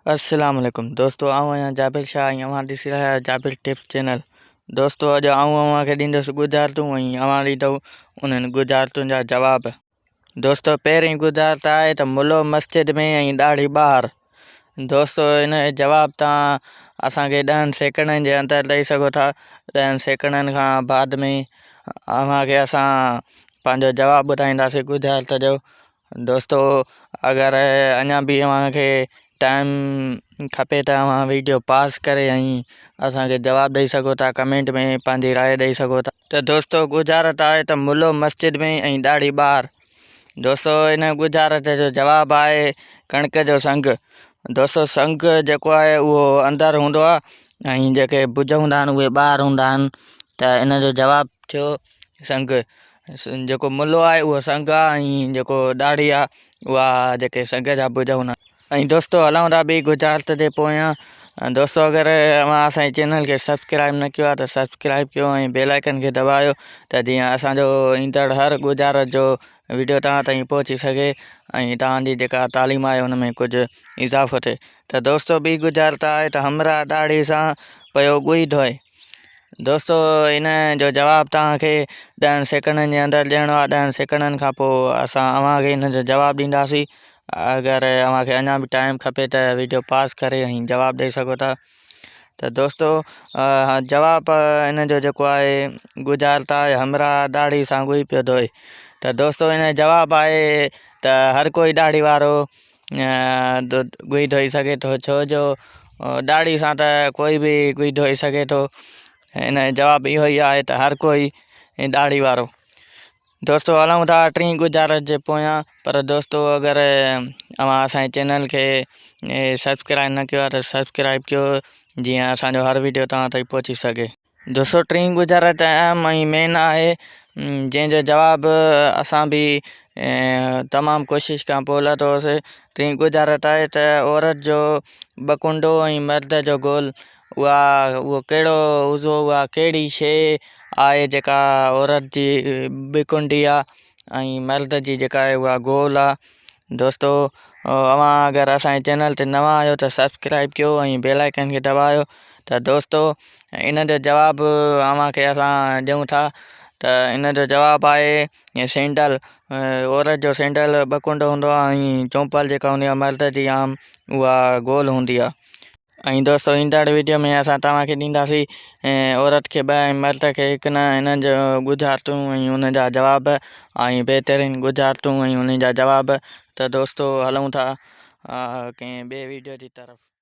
अस्सलाम वालेकुम दोस्तों, आऊं आहियां जाबिर शाह ऐं अव्हां ॾिसी रहिया आहियो जाबिर टिप्स चैनल। दोस्तों, अॼु आऊं अव्हांखे ॾींदुसि गुज़ारितूं ऐं अव्हां ॾींदव उन्हनि गुज़ारितुनि जा जवाब। दोस्तों, पहिरीं गुज़ारित आहे त मुलो मस्जिद में ऐं ॾाढ़ी ॿाहिरि। दोस्तों, इन जो जवाबु तव्हां असांखे 10 सेकंडनि जे अंदरि ॾेई सघो था। 10 सेकंडनि खां बाद में अव्हांखे असां पंहिंजो जवाबु ॿुधाईंदासीं गुज़ारित जो। दोस्तों, अगरि अञा बि अव्हांखे टाइम खपे त अव्हां वीडियो पॉज करे ऐं असांखे जवाबु ॾेई सघो था, कमेंट में पंहिंजी राय ॾेई सघो था। त दोस्तों, गुज़ारित आहे त मुलो मस्जिद में ऐं ॾाढ़ी ॿाहिरि। दोस्तों, इन गुज़ारित जो जवाबु आहे कणिक जो संघ। दोस्तों, संघ जेको आहे उहो अंदरि हूंदो आहे ऐं जेके भुज हूंदा आहिनि उहे ॿाहिरि हूंदा आहिनि। त इन जो जवाबु थियो संघ। जेको मुलो आहे उहो संघ आहे ऐं जेको ॾाढ़ी आहे उहा जेके संघ जा भुज हूंदा आहिनि। ऐं दोस्तों, हलूं था ॿी गुज़ारित जे पोयां। दोस्तों, अगरि अव्हां असांजे चैनल खे सब्सक्राइब न कयो आहे त सब्सक्राइब कयो ऐं बेल आइकन खे दॿायो त जीअं असांजो ईंदड़ हर गुज़ारित जो वीडियो तव्हां ताईं पहुची सघे ऐं तव्हांजी जेका तालीम आहे उन में कुझु इज़ाफ़ो थिए। त दोस्तों, ॿी गुज़ारित आहे त हमरा ॾाढ़ी सां पियो ॻुई धोए। दोस्तों, इन जो जवाबु तव्हांखे 10 सेकंडनि जे अंदरि ॾियणो आहे। 10 सेकंडनि खां पोइ असां अव्हांखे इन जो जवाबु ॾींदासीं। अगरि अव्हांखे अञा बि टाइम खपे त वीडियो पॉज करे ऐं जवाबु ॾेई सघो था। त दोस्तों, जवाबु इन जो जेको आहे गुज़ारित आहे हमरा ॾाढ़ी सां ॻुई पियो धोए। त दोस्तों, इन जो जवाबु आहे त हर कोई ॾाढ़ी वारो ॻुई धोई सघे थो, छो जो ॾाढ़ी सां त कोई बि ॻुई धोई सघे थो। इन जो जवाबु इहो ई आहे त हर कोई ॾाढ़ी वारो। दोस्तों, हलूं था टीं गुज़ारित जे पोयां। पर दोस्तों, अगरि अव्हां असांजे चैनल खे सब्सक्राइब न कयो आहे त सब्सक्राइब कयो जीअं असांजो हर वीडियो तव्हां ताईं पहुची सघे। दोस्तों, टीं गुज़ारित अहम ऐं मेन आहे जंहिंजो जवाबु असां बि तमामु कोशिशि खां पोइ लथो होसीं। टीं गुज़ारित आहे त औरत जो ॿकुंडो ऐं मर्द जो गोल। उहो कहिड़ो हुज़ो, उहा कहिड़ी शइ आहे जेका औरत जी ॿकुंडी आहे ऐं मर्द जी जेका आहे उहा गोल आहे। दोस्तों, अव्हां अगरि असांजे चैनल ते नवां आहियो त सब्सक्राइब कयो ऐं बेल आइकन खे दॿायो। त दोस्तों, इन जो जवाबु अव्हांखे असां ॾियूं था। त इन जो जवाबु आहे सैंडल। औरत जो सैंडल ॿकुंडो हूंदो आहे ऐं चम्पल जेका हूंदी आहे मर्द जी आम उहा गोल हूंदी आहे। ऐं दोस्तों, ईंदड़ वीडियो में असां तव्हांखे ॾींदासीं औरत खे 2 ऐं मर्द खे 1 न, इन्हनि जो गुज़ारितूं ऐं उन जा जवाब ऐं बहितरीनु गुज़ारितूं ऐं उन जा जवाब। त दोस्तों, हलूं था कंहिं ॿिए वीडियो जी तरफ़।